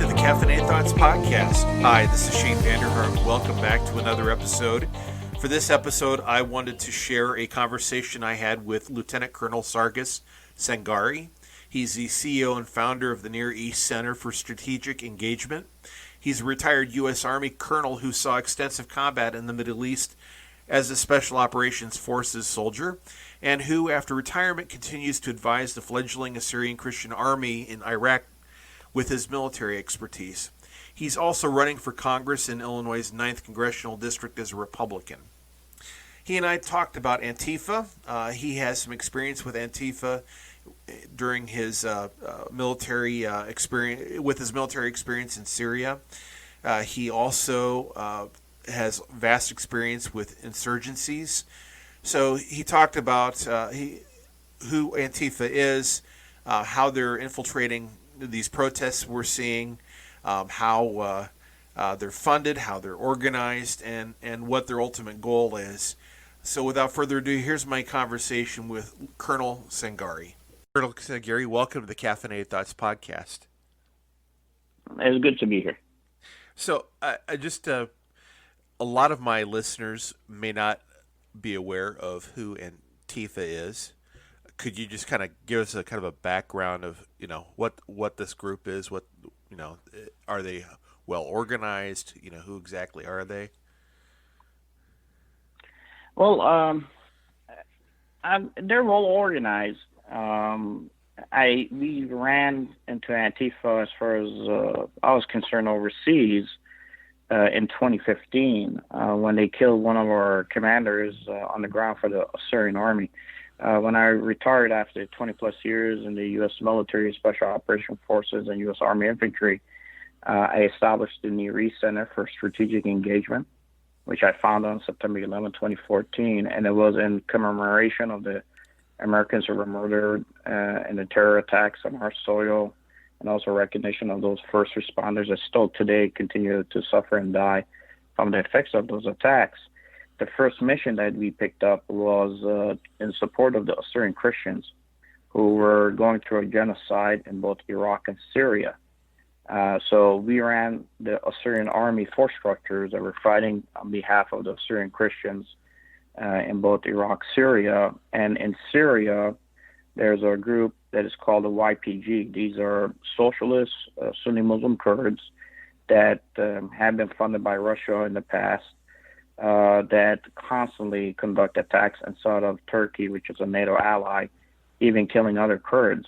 to the Caffeinated Thoughts Podcast. Hi, this is Shane Vander Hart. Welcome back to another episode. For this episode, I wanted to share a conversation I had with Lieutenant Colonel Sargis Sangari. He's the CEO and founder of the Near East Center for Strategic Engagement. He's a retired U.S. Army colonel who saw extensive combat in the Middle East as a Special Operations Forces soldier, and who, after retirement, continues to advise the fledgling Assyrian Christian Army in Iraq with his military expertise. He's also running for Congress in Illinois' 9th Congressional District as a Republican. He and I talked about Antifa. He has some experience with Antifa during his military experience in Syria. He also has vast experience with insurgencies. So he talked about who Antifa is, how they're infiltrating these protests we're seeing, how they're funded, how they're organized, and what their ultimate goal is. So without further ado, here's my conversation with Colonel Sangari. Colonel Sangari, welcome to the Caffeinated Thoughts Podcast. It's good to be here. So I just a lot of my listeners may not be aware of who Antifa is. Could you just kind of give us a kind of a background of, what this group is? What, are they well organized? Who exactly are they? Well, they're well organized. We ran into Antifa as far as I was concerned overseas in 2015 when they killed one of our commanders on the ground for the Assyrian Army. When I retired after 20 plus years in the U.S. military, Special Operations Forces, and U.S. Army Infantry, I established the Near East Center for Strategic Engagement, which I founded on September 11, 2014, and it was in commemoration of the Americans who were murdered in the terror attacks on our soil, and also recognition of those first responders that still today continue to suffer and die from the effects of those attacks. The first mission that we picked up was in support of the Assyrian Christians who were going through a genocide in both Iraq and Syria. So we ran the Assyrian Army force structures that were fighting on behalf of the Assyrian Christians in both Iraq, Syria. And in Syria, there's a group that is called the YPG. These are socialist Sunni Muslim Kurds that have been funded by Russia in the past, that constantly conduct attacks inside of Turkey, which is a NATO ally, even killing other Kurds.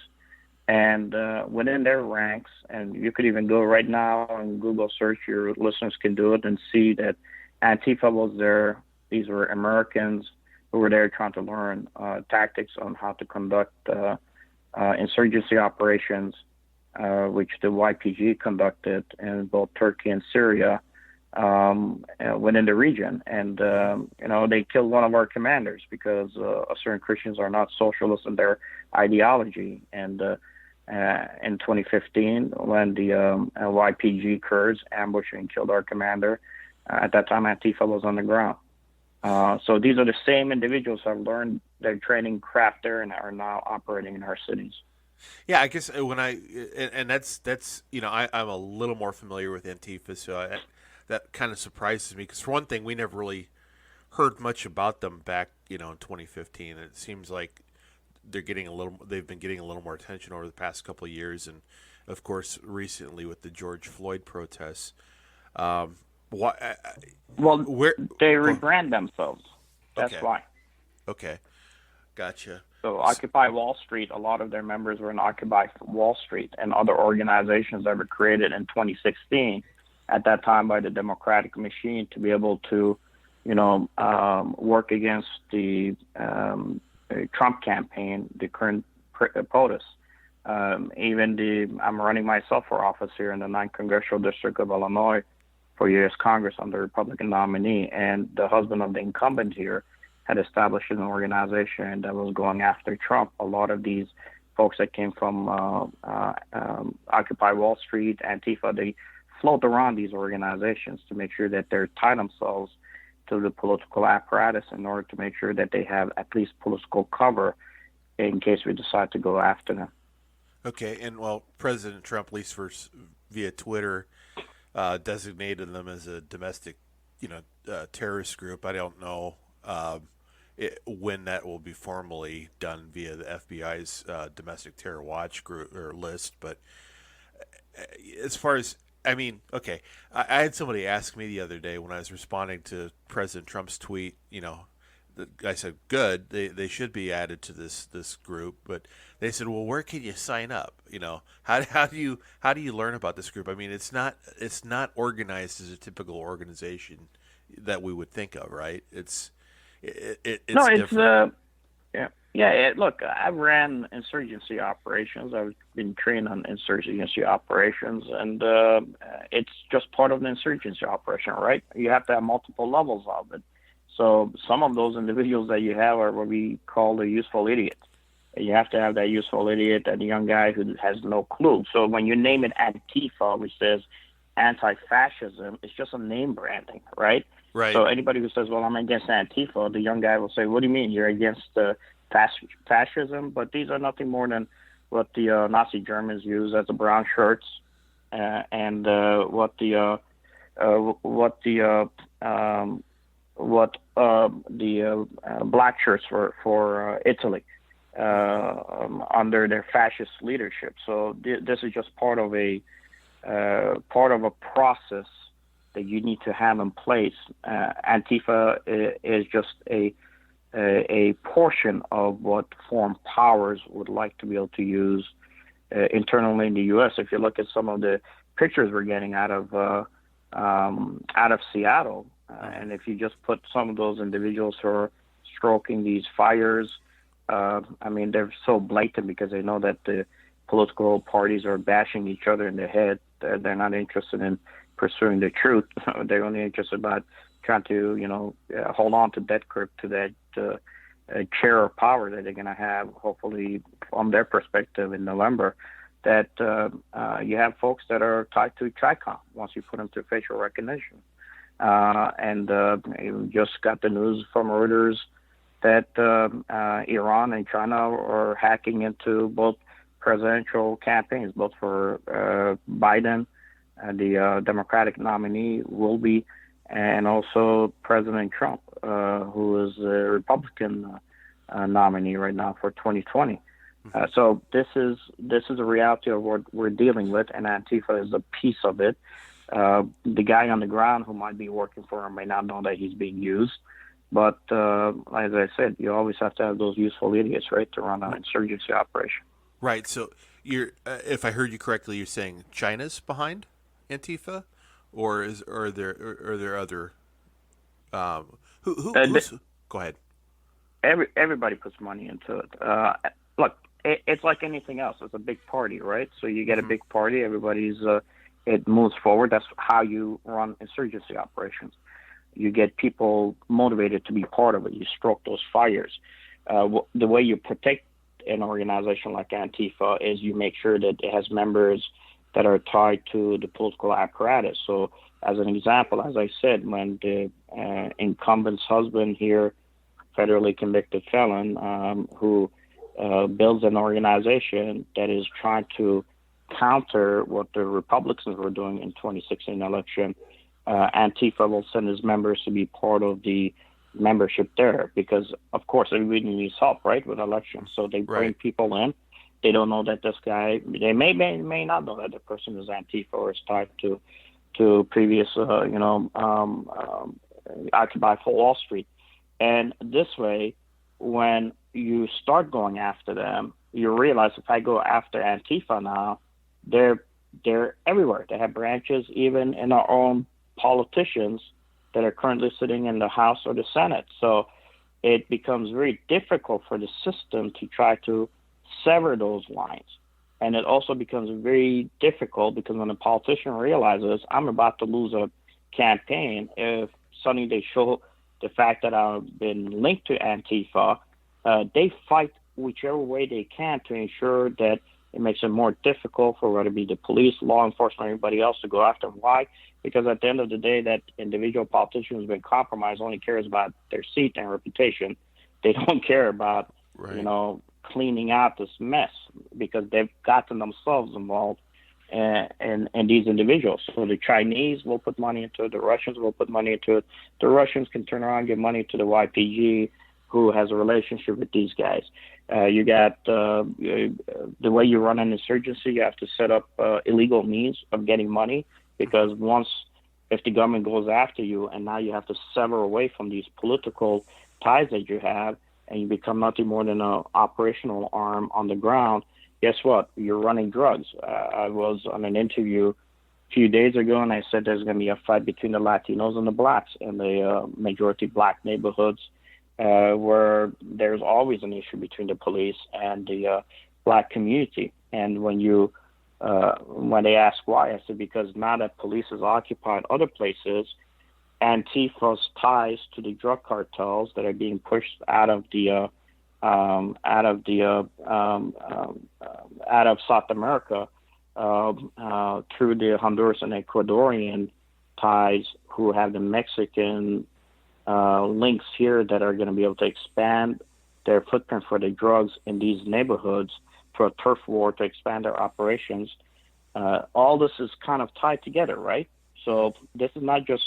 And within their ranks, and you could even go right now and Google search, your listeners can do it and see that Antifa was there. These were Americans who were there trying to learn tactics on how to conduct insurgency operations, which the YPG conducted in both Turkey and Syria within the region. And, they killed one of our commanders because Assyrian Christians are not socialists in their ideology. And in 2015, when the YPG Kurds ambushed and killed our commander, at that time Antifa was on the ground. So these are the same individuals who have learned their training craft there and are now operating in our cities. Yeah, I guess when that's I'm a little more familiar with Antifa, so that kind of surprises me because for one thing, we never really heard much about them back, in 2015. It seems like they've been getting a little more attention over the past couple of years, and of course, recently with the George Floyd protests. They rebrand themselves. That's why. Okay, gotcha. So Occupy Wall Street, a lot of their members were in Occupy Wall Street and other organizations that were created in 2016 at that time by the Democratic machine to be able to, work against the Trump campaign, the current POTUS. I'm running myself for office here in the 9th Congressional District of Illinois for U.S. Congress under Republican nominee, and the husband of the incumbent here had established an organization that was going after Trump. A lot of these folks that came from Occupy Wall Street, Antifa, they float around these organizations to make sure that they tie themselves to the political apparatus in order to make sure that they have at least political cover in case we decide to go after them. Okay, and well, President Trump, at least via Twitter, designated them as a domestic, terrorist group. I don't know when that will be formally done via the FBI's domestic terror watch group or list. But as far as okay, I had somebody ask me the other day when I was responding to President Trump's tweet. I said, good, they should be added to this group, but they said, well, where can you sign up? How do you learn about this group? I mean, it's not organized as a typical organization that we would think of, right? It's different. Look, I ran insurgency operations. I've been trained on insurgency operations, and it's just part of the insurgency operation, right? You have to have multiple levels of it. So some of those individuals that you have are what we call the useful idiot. You have to have that useful idiot, that young guy who has no clue. So when you name it Antifa, which says anti-fascism, it's just a name branding, right? Right. So anybody who says, well, I'm against Antifa, the young guy will say, what do you mean you're against fascism? But these are nothing more than what the Nazi Germans used as the brown shirts, and what the black shirts for Italy under their fascist leadership. So this is just part of a process that you need to have in place. Antifa is just a portion of what foreign powers would like to be able to use internally in the U.S. If you look at some of the pictures we're getting out of Seattle, and if you just put some of those individuals who are stroking these fires, they're so blatant because they know that the political parties are bashing each other in the head. They're not interested in pursuing the truth. They're only interested about trying to, hold on to that grip, to that chair of power that they're going to have, hopefully, from their perspective in November. That you have folks that are tied to TRICOM once you put them to facial recognition. And you just got the news from Reuters that Iran and China are hacking into both presidential campaigns, both for Biden, the Democratic nominee will be, and also President Trump, who is a Republican nominee right now for 2020. So this is a reality of what we're dealing with, and Antifa is a piece of it. The guy on the ground who might be working for him may not know that he's being used. But as I said, you always have to have those useful idiots, right, to run an insurgency operation. Right. So you're, if I heard you correctly, you're saying China's behind Antifa, or are there other? Go ahead. Everybody puts money into it. Look, it's like anything else. It's a big party, right? So you get a big party, everybody's it moves forward. That's how you run insurgency operations. You get people motivated to be part of it. You stroke those fires. The way you protect an organization like Antifa is you make sure that it has members that are tied to the political apparatus. So as an example, as I said, when the incumbent's husband here, federally convicted felon, who builds an organization that is trying to counter what the Republicans were doing in 2016 election, Antifa will send his members to be part of the membership there because, of course, everybody needs help, right, with elections. So they bring people in. They don't know that this guy, they may not know that the person is Antifa or is tied to previous, Occupy Wall Street. And this way, when you start going after them, you realize if I go after Antifa now, they're everywhere. They have branches even in our own politicians that are currently sitting in the House or the Senate. So it becomes very difficult for the system to try to sever those lines. And it also becomes very difficult because when a politician realizes I'm about to lose a campaign, if suddenly they show the fact that I've been linked to Antifa, they fight whichever way they can to ensure that it makes it more difficult for whether it be the police, law enforcement, everybody else to go after them. Why? Because at the end of the day, that individual politician who's been compromised only cares about their seat and reputation. They don't care about, cleaning out this mess because they've gotten themselves involved and these individuals. So the Chinese will put money into it, the Russians will put money into it. The Russians can turn around and give money to the YPG, who has a relationship with these guys. You got the way you run an insurgency, you have to set up illegal means of getting money, because if the government goes after you and now you have to sever away from these political ties that you have, and you become nothing more than an operational arm on the ground, guess what? You're running drugs. I was on an interview a few days ago, and I said there's going to be a fight between the Latinos and the blacks in the majority black neighborhoods, where there's always an issue between the police and the black community. And when they ask why, I said because now that police has occupied other places, Antifa's ties to the drug cartels that are being pushed out of South America through the Honduras and Ecuadorian ties, who have the Mexican links here that are going to be able to expand their footprint for the drugs in these neighborhoods for a turf war to expand their operations. All this is kind of tied together, right? So this is not just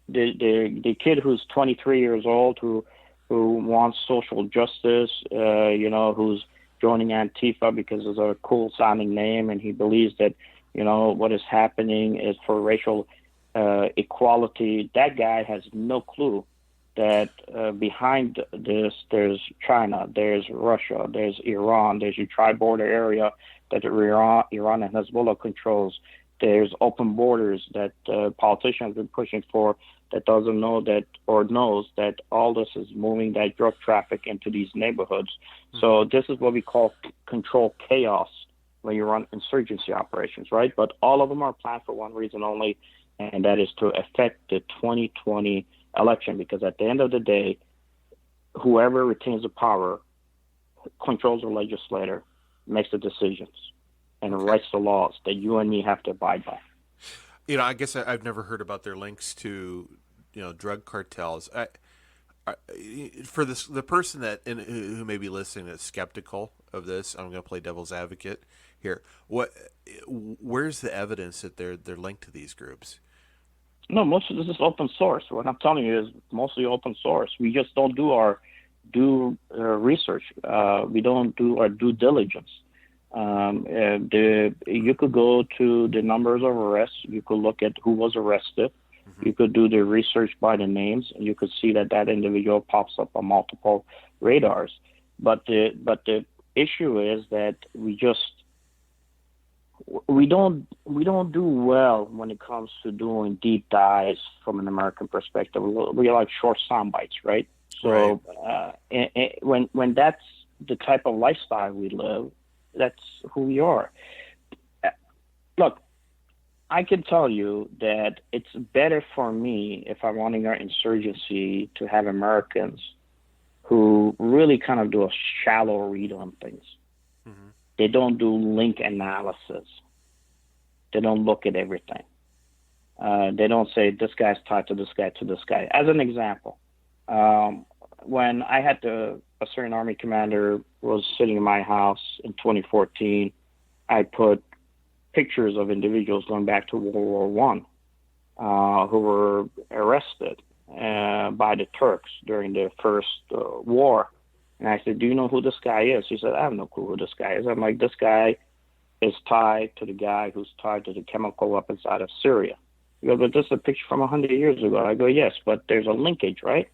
the kid who's 23 years old who wants social justice, who's joining Antifa because it's a cool sounding name, and he believes that, what is happening is for racial equality. That guy has no clue that behind this there's China, there's Russia, there's Iran, there's your tri-border area that Iran and Hezbollah controls. There's open borders that politicians have been pushing for, that doesn't know that, or knows that all this is moving that drug traffic into these neighborhoods. Mm-hmm. So this is what we call control chaos when you run insurgency operations, right? But all of them are planned for one reason only, and that is to affect the 2020 election, because at the end of the day, whoever retains the power controls the legislator, makes the decisions, and writes the laws that you and me have to abide by. I guess I've never heard about their links to, drug cartels. For the person who may be listening that's skeptical of this, I'm going to play devil's advocate here. Where's the evidence that they're linked to these groups? No, most of this is open source. What I'm telling you is mostly open source. We just don't do research. We don't do our due diligence. You could go to the numbers of arrests. You could look at who was arrested. Mm-hmm. You could do the research by the names, and you could see that individual pops up on multiple radars. But the issue is that we don't do well when it comes to doing deep dives from an American perspective. We like short sound bites, right? So right. When that's the type of lifestyle we live, that's who we are. Look, I can tell you that it's better for me, if I'm running our insurgency, to have Americans who really kind of do a shallow read on things. Mm-hmm. They don't do link analysis. They don't look at everything. They don't say this guy's tied to this guy to this guy. As an example, when I had the Assyrian Army commander was sitting in my house in 2014, I put pictures of individuals going back to World War I who were arrested by the Turks during the first war. And I said, do you know who this guy is? He said, I have no clue who this guy is. I'm like, this guy is tied to the guy who's tied to the chemical weapons out of Syria. He goes, but this is a picture from 100 years ago. I go, yes, but there's a linkage, right?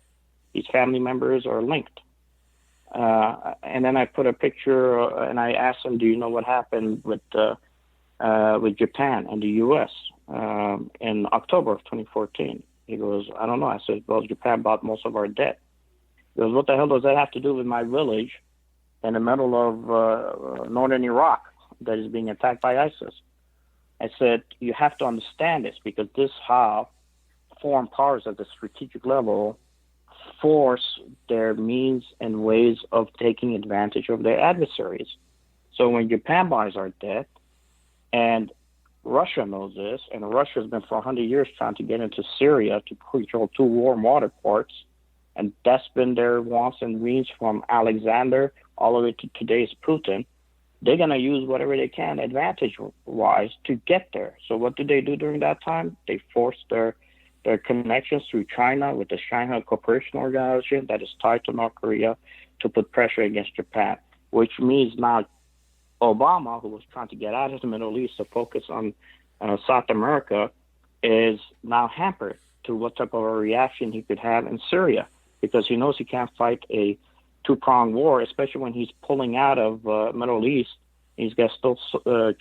These family members are linked. And then I put a picture, and I asked him, do you know what happened with Japan and the U.S. In October of 2014? He goes, I don't know. I said, well, Japan bought most of our debt. He goes, what the hell does that have to do with my village in the middle of northern Iraq that is being attacked by ISIS? I said, you have to understand this, because this is how foreign powers at the strategic level force their means and ways of taking advantage of their adversaries. So when Japan buys our debt, and Russia knows this, and Russia has been for 100 years trying to get into Syria to control 2 warm water ports, and that's been their wants and needs from Alexander, all the way to today's Putin, they're going to use whatever they can advantage-wise to get there. So what do they do during that time? They force their connections through China with the Shanghai Cooperation Organization that is tied to North Korea to put pressure against Japan, which means now Obama, who was trying to get out of the Middle East to focus on South America, is now hampered to what type of a reaction he could have in Syria, because he knows he can't fight a two-pronged war, especially when he's pulling out of Middle East. He's got still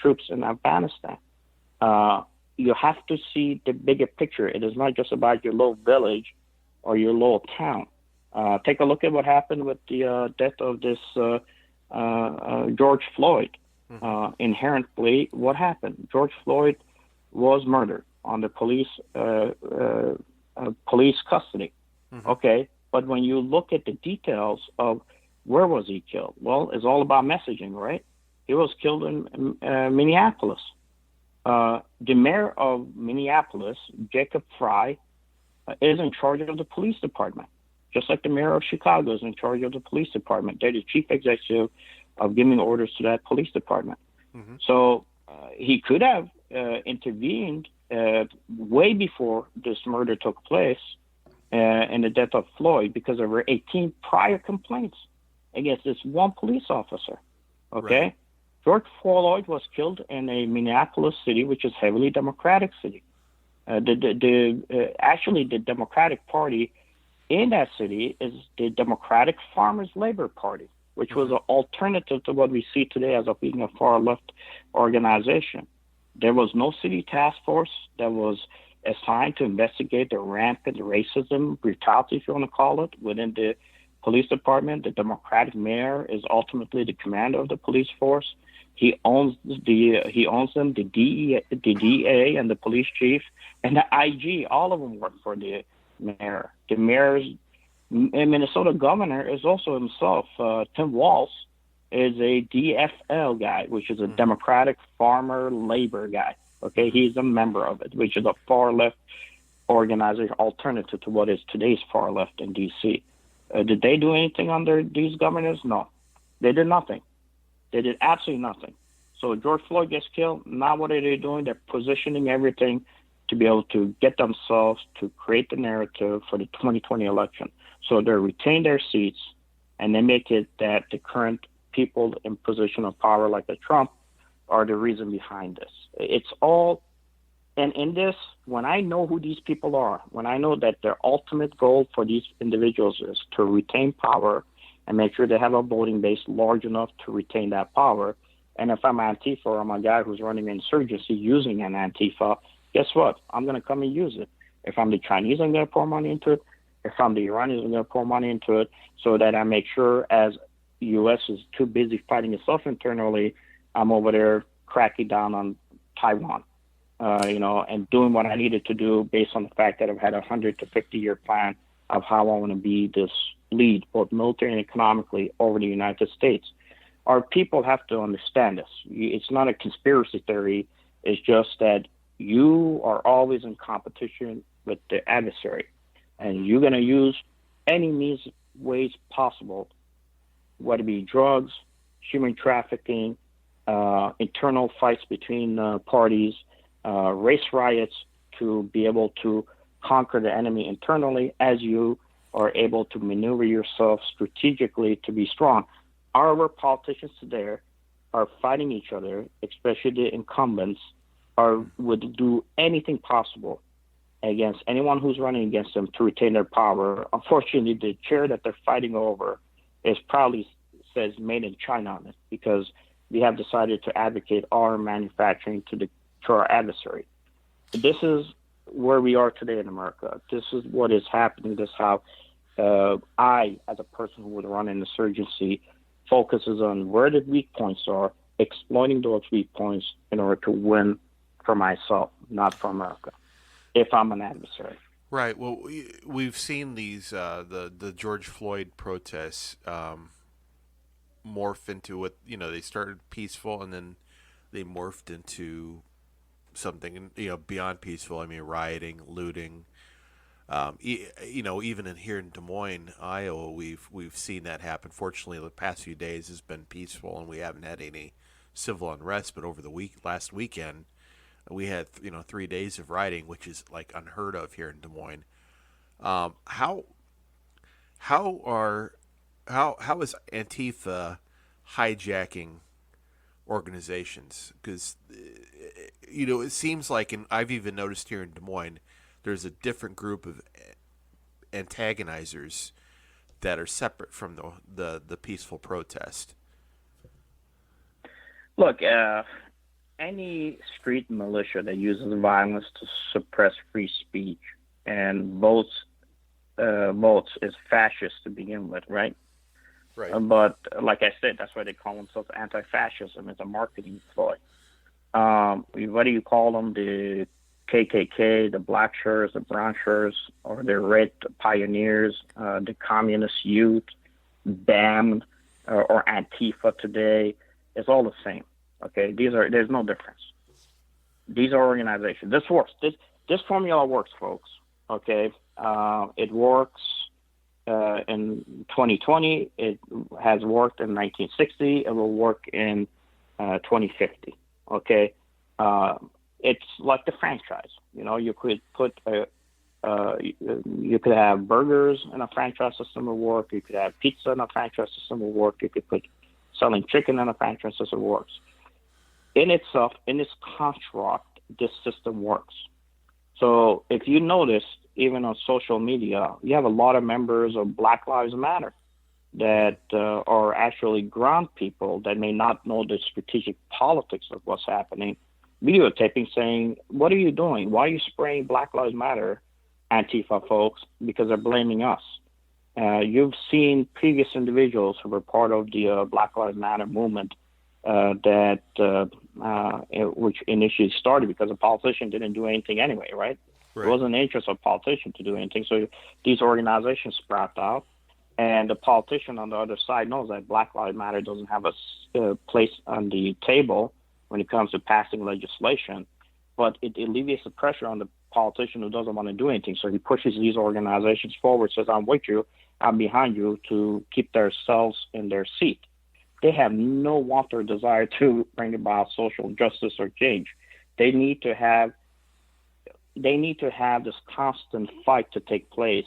troops in Afghanistan. You have to see the bigger picture. It is not just about your little village or your little town. Take a look at what happened with the death of this George Floyd. Inherently, what happened? George Floyd was murdered on the police custody. Okay, but when you look at the details of where was he killed, well, it's all about messaging, right? He was killed in Minneapolis. The mayor of Minneapolis, Jacob Frey, is in charge of the police department, just like the mayor of Chicago is in charge of the police department. They're the chief executive of giving orders to that police department. So he could have intervened way before this murder took place and the death of Floyd, because there were 18 prior complaints against this one police officer. Okay? Right. George Floyd was killed in a Minneapolis city, which is heavily Democratic city. Actually, the Democratic Party in that city is the Democratic Farmers Labor Party, which was an alternative to what we see today as being a far-left organization. There was no city task force that was assigned to investigate the rampant racism, brutality, if you want to call it, within the police department. The Democratic mayor is ultimately the commander of the police force. He owns them, the DEA and the police chief and the IG. All of them work for the mayor. The mayor's Minnesota governor is also himself. Tim Walz is a DFL guy, which is a Democratic Farmer Labor guy. Okay, he's a member of it, which is a far left organization alternative to what is today's far left in D.C. Did they do anything under these governors? No, they did nothing. They did absolutely nothing. So George Floyd gets killed. Now what are they doing? They're positioning everything to be able to get themselves to create the narrative for the 2020 election. So they retain their seats, and they make it that the current people in position of power, like the Trump, are the reason behind this. It's all, and in this, when I know who these people are, when I know that their ultimate goal for these individuals is to retain power and make sure they have a voting base large enough to retain that power. And if I'm Antifa or I'm a guy who's running insurgency using an Antifa, guess what? I'm going to come and use it. If I'm the Chinese, I'm going to pour money into it. If I'm the Iranians, I'm going to pour money into it, so that I make sure, as the U.S. is too busy fighting itself internally, I'm over there cracking down on Taiwan, and doing what I needed to do based on the fact that I've had a 100 to 50-year plan of how I want to be this lead, both military and economically, over the United States. Our people have to understand this. It's not a conspiracy theory. It's just that you are always in competition with the adversary, and you're going to use any means, ways possible, whether it be drugs, human trafficking, internal fights between parties, race riots, to be able to conquer the enemy internally, as you are able to maneuver yourself strategically to be strong. Our politicians today are fighting each other, especially the incumbents, would do anything possible against anyone who's running against them to retain their power. Unfortunately, the chair that they're fighting over is probably says made in China on it, because we have decided to advocate our manufacturing to our adversary. This is where we are today in America. This is what is happening. This is how I, as a person who would run an insurgency, focuses on where the weak points are, exploiting those weak points in order to win for myself, not for America, if I'm an adversary. Right. Well, we've seen these the George Floyd protests morph into what, they started peaceful and then they morphed into something beyond peaceful. I mean, rioting, looting, Even here in Des Moines, Iowa, we've seen that happen. Fortunately, the past few days has been peaceful, and we haven't had any civil unrest. But over the last weekend, we had 3 days of rioting, which is like unheard of here in Des Moines. How how is Antifa hijacking organizations? Because it seems like, and I've even noticed here in Des Moines, there's a different group of antagonizers that are separate from the peaceful protest. Look, any street militia that uses violence to suppress free speech and votes is fascist to begin with, right? Right. But like I said, that's why they call themselves anti-fascism. It's a marketing ploy. Whether you call them the KKK, the black shirts, the brown shirts, or the red pioneers, the communist youth, BAM, or Antifa today, it's all the same. Okay, there's no difference. These are organizations. This works. This formula works, folks. Okay, it works in 2020. It has worked in 1960. It will work in 2050. Okay. It's like the franchise. You could put you could have burgers in a franchise system of work. You could have pizza in a franchise system of work. You could put selling chicken in a franchise system of works. In itself, in its construct, this system works. So if you notice, even on social media, you have a lot of members of Black Lives Matter that are actually ground people that may not know the strategic politics of what's happening, videotaping saying, what are you doing? Why are you spraying Black Lives Matter, Antifa folks? Because they're blaming us. You've seen previous individuals who were part of the Black Lives Matter movement which initially started because a politician didn't do anything anyway, right? It wasn't the interest of a politician to do anything. So these organizations sprout out. And the politician on the other side knows that Black Lives Matter doesn't have a place on the table when it comes to passing legislation, but it alleviates the pressure on the politician who doesn't want to do anything. So he pushes these organizations forward, says, I'm with you, I'm behind you, to keep themselves in their seat. They have no want or desire to bring about social justice or change. They need to have this constant fight to take place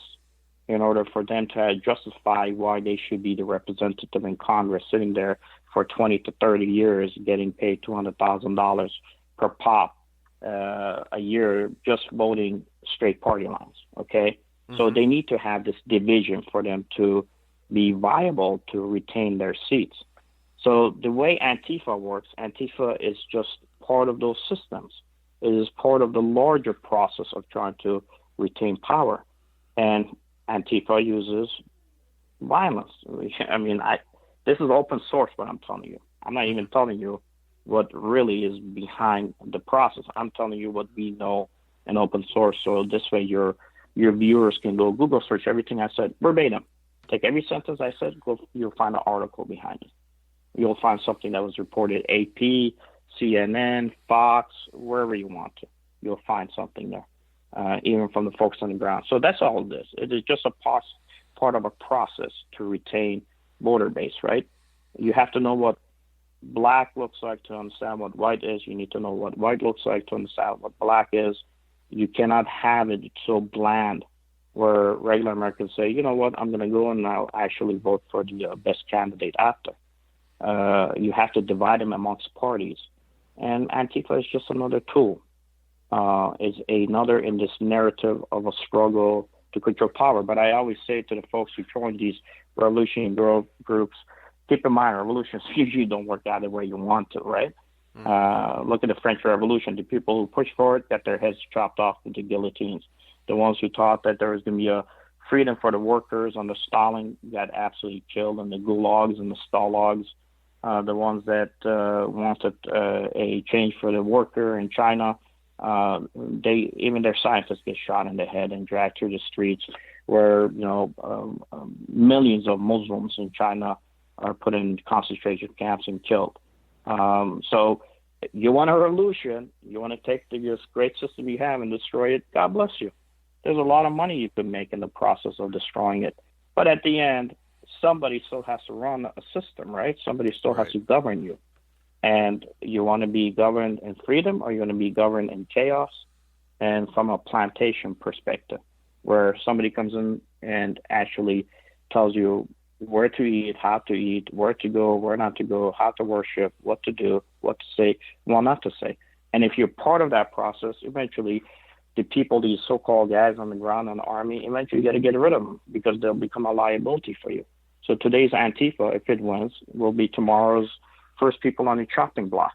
in order for them to justify why they should be the representative in Congress, sitting there for 20 to 30 years, getting paid $200,000 per pop a year, just voting straight party lines. Okay, so they need to have this division for them to be viable to retain their seats. So the way Antifa works, Antifa is just part of those systems. It is part of the larger process of trying to retain power. And Antifa uses violence. I mean, this is open source, what I'm telling you. I'm not even telling you what really is behind the process. I'm telling you what we know in open source. So this way your viewers can go Google search everything I said verbatim. Take every sentence I said, you'll find an article behind it. You'll find something that was reported AP, CNN, Fox, wherever you want to. You'll find something there, even from the folks on the ground. So that's all it is. It is just a part of a process to retain voter base, right? You have to know what black looks like to understand what white is. You need to know what white looks like to understand what black is. You cannot have it so bland where regular Americans say, you know what, I'm going to go and I'll actually vote for the best candidate after. You have to divide them amongst parties. And Antifa is just another tool. Is another in this narrative of a struggle to control power. But I always say to the folks who join these revolutionary groups, keep in mind, revolutions usually don't work out the way you want to, right? Look at the French Revolution. The people who pushed for it got their heads chopped off with the guillotines. The ones who thought that there was going to be a freedom for the workers under Stalin got absolutely killed in the gulags and the stalags. The ones that wanted a change for the worker in China, even their scientists get shot in the head and dragged through the streets, where millions of Muslims in China are put in concentration camps and killed. So you want a revolution, you want to take this great system you have and destroy it, God bless you. there's a lot of money you could make in the process of destroying it. But at the end, somebody still has to run a system, right? Somebody still has to govern you. And you want to be governed in freedom, or you want to be governed in chaos? And from a plantation perspective, where somebody comes in and actually tells you where to eat, how to eat, where to go, where not to go, how to worship, what to do, what to say, what not to say. And if you're part of that process, eventually the people, these so-called guys on the ground in the army, eventually you got to get rid of them because they'll become a liability for you. So today's Antifa, if it wins, will be tomorrow's first people on the chopping block,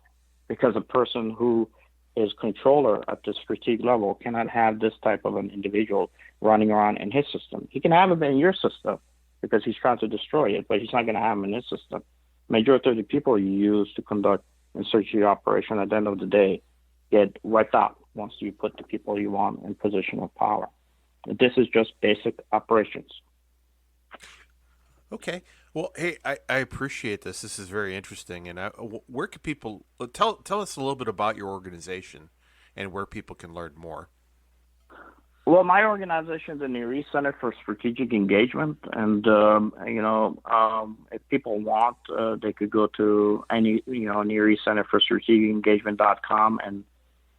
because a person who is controller at the strategic level cannot have this type of an individual running around in his system. He can have him in your system because he's trying to destroy it, but he's not going to have him in his system. Majority of the people you use to conduct insurgency operation at the end of the day get wiped out once you put the people you want in position of power. This is just basic operations. Okay. Well, hey, I appreciate this. This is very interesting. And where can people tell us a little bit about your organization and where people can learn more? Well, my organization is the Near East Center for Strategic Engagement, and if people want, they could go to any Near East Center for Strategic Engagement.com and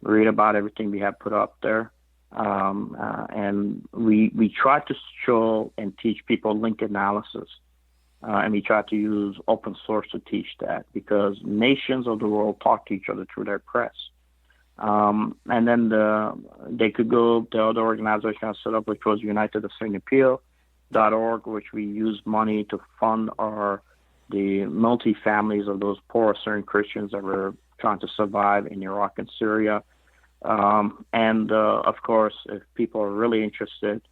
read about everything we have put up there. And we try to show and teach people link analysis. And we try to use open source to teach that, because nations of the world talk to each other through their press. And then they could go, the other organization I set up, which was United Assyrian Appeal.org, which we use money to fund the multi-families of those poor Assyrian Christians that were trying to survive in Iraq and Syria. Of course, if people are really interested,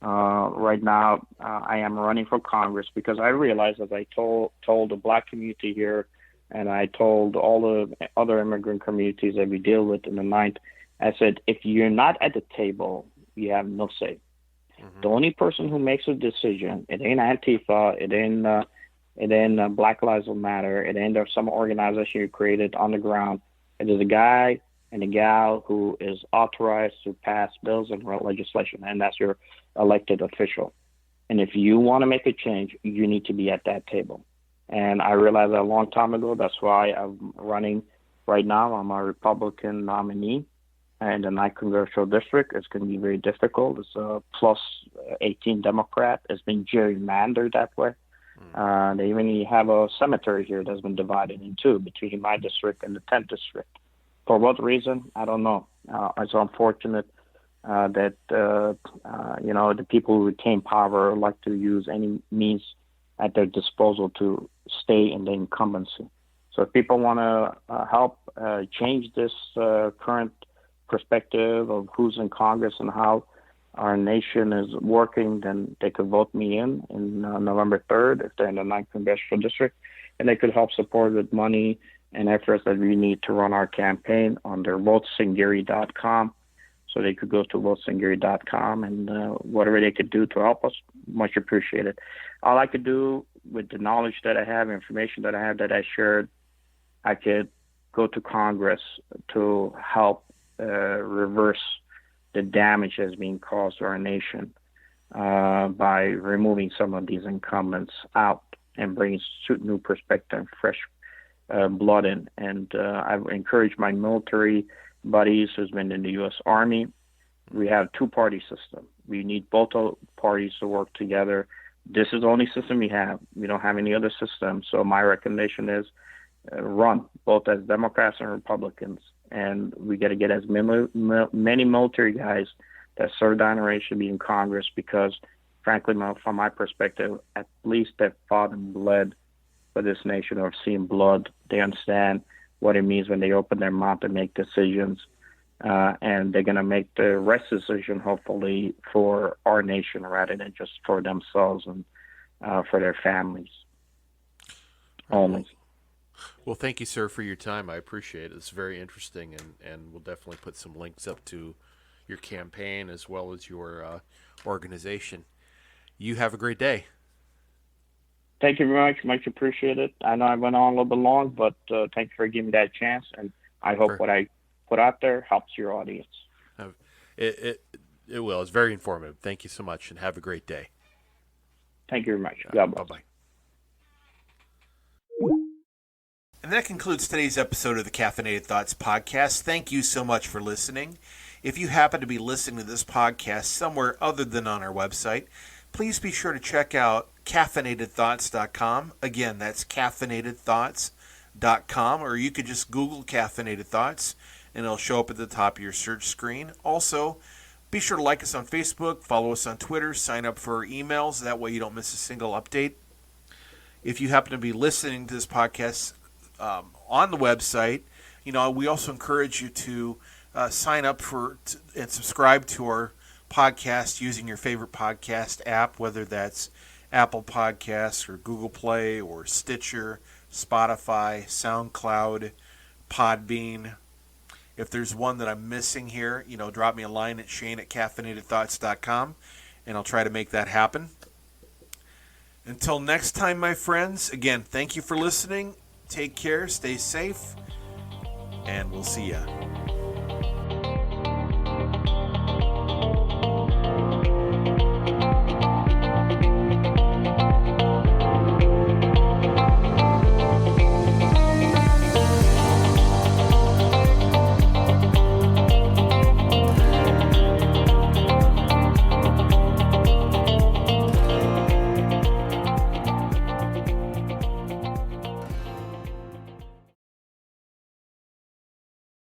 right now I am running for Congress, because I realized, as I told the Black community here, and I told all the other immigrant communities that we deal with in the ninth, I said, if you're not at the table, you have no say. Mm-hmm. The only person who makes a decision, it ain't Antifa, it ain't Black Lives Matter, it ain't some organization you created on the ground. It is a guy and a gal who is authorized to pass bills and legislation, and that's your elected official. And if you want to make a change, you need to be at that table. And I realized that a long time ago. That's why I'm running right now. I'm a Republican nominee in the 9th Congressional District. It's going to be very difficult. It's a plus 18 Democrat. It's been gerrymandered that way. They even have a cemetery here that's been divided in two between my district and the 10th district. For what reason? I don't know. It's unfortunate that the people who retain power like to use any means at their disposal to stay in the incumbency. So if people want to help change this current perspective of who's in Congress and how our nation is working, then they could vote me in November 3rd if they're in the 9th Congressional District, and they could help support with money and efforts that we need to run our campaign under votesangari.com. So they could go to votesangari.com, and whatever they could do to help us, much appreciated. All I could do with the knowledge that I have, information that I have that I shared, I could go to Congress to help reverse the damage that's being caused to our nation by removing some of these incumbents out and bringing new perspective, fresh blood in. And I've encouraged my military buddies who's been in the U.S. Army. We have two-party system. We need both parties to work together. This is the only system we have. We don't have any other system. So my recommendation is run both as Democrats and Republicans. And we got to get as many military guys that serve down the range to be in Congress, because, frankly, from my perspective, at least they've fought and bled for this nation, or seen blood. They understand what it means when they open their mouth and make decisions. And they're going to make the rest decision, hopefully, for our nation rather than just for themselves and for their families only. Well, thank you, sir, for your time. I appreciate it. It's very interesting, and we'll definitely put some links up to your campaign as well as your organization. You have a great day. Thank you very much. Much appreciated. I know I went on a little bit long, but thank you for giving me that chance. And I hope what I put out there helps your audience. It will. It's very informative. Thank you so much, and have a great day. Thank you very much. God bless. Bye-bye. And that concludes today's episode of the Caffeinated Thoughts Podcast. Thank you so much for listening. If you happen to be listening to this podcast somewhere other than on our website, please be sure to check out caffeinatedthoughts.com. Again, that's caffeinatedthoughts.com, or you could just Google Caffeinated Thoughts, and it'll show up at the top of your search screen. Also, be sure to like us on Facebook, follow us on Twitter, sign up for our emails. That way you don't miss a single update. If you happen to be listening to this podcast on the website, we also encourage you to sign up and subscribe to our podcast using your favorite podcast app, whether that's Apple Podcasts or Google Play or Stitcher, Spotify, SoundCloud, Podbean. If there's one that I'm missing here, drop me a line at shane@caffeinatedthoughts.com, and I'll try to make that happen. Until next time, my friends, again, thank you for listening. Take care, stay safe, and we'll see ya.